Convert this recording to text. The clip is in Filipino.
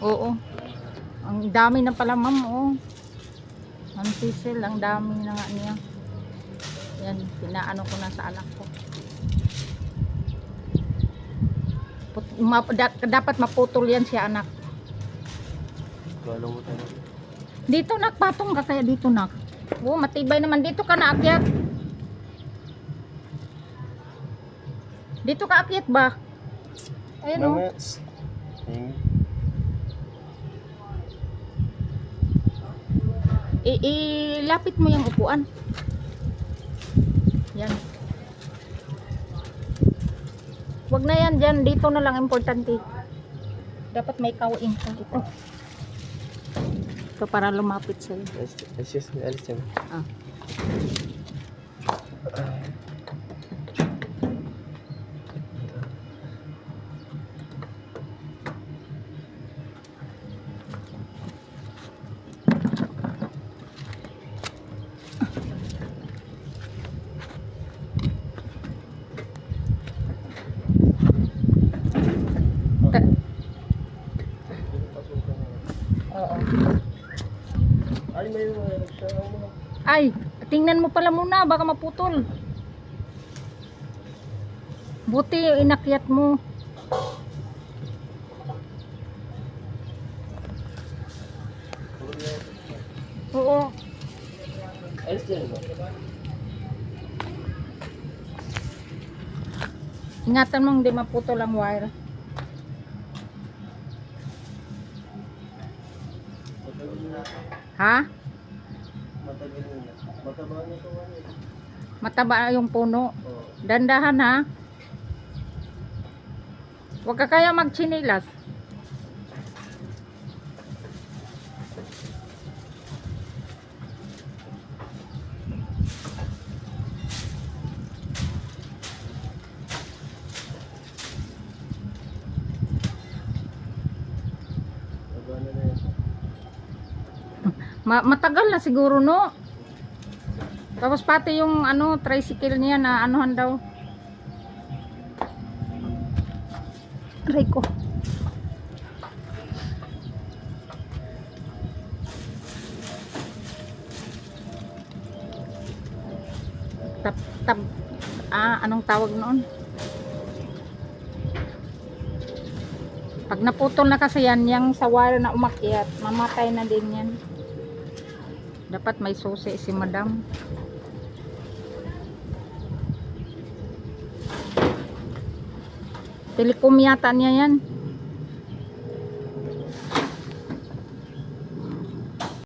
Oo. Ang dami na pala ma'am, oh. Ang sisil, ang dami na nga niya. Yan, pinaano ko na sa anak ko. Dapat maputol yan siya anak. Galaw mo tayo. Dito nak, patong ka kaya dito nak. Oh, matibay naman. Dito ka na akyat. Dito ka akyat ba? Ayun oh. Mamaya. Ilapit mo yung upuan. Yan. Wag na yan dyan. Dito na lang importante. Dapat may kawin ka. Ito para lumapit sa'yo. Alis yan. Ah. Oo. Ay, may mga siya. Ay, tingnan mo pala muna, baka maputol. Buti inakyat mo. Oo. Alis yan ba? Ingatan mo hindi maputol ang wire. Ha? Matagal na. Mataba na ito. Mataba yung puno. Oo. Dandahan ha. Huwag ka kaya magtsinilas. Mataba na yan. Matagal na siguro no. Tapos pati yung ano tricycle niya na anuhan daw. Aray ko. Anong tawag noon? Pag naputol na kasi yan, yung sa wire na umakyat, mamatay na din yan. Dapat may susi si madam. Telecom yata niya yan.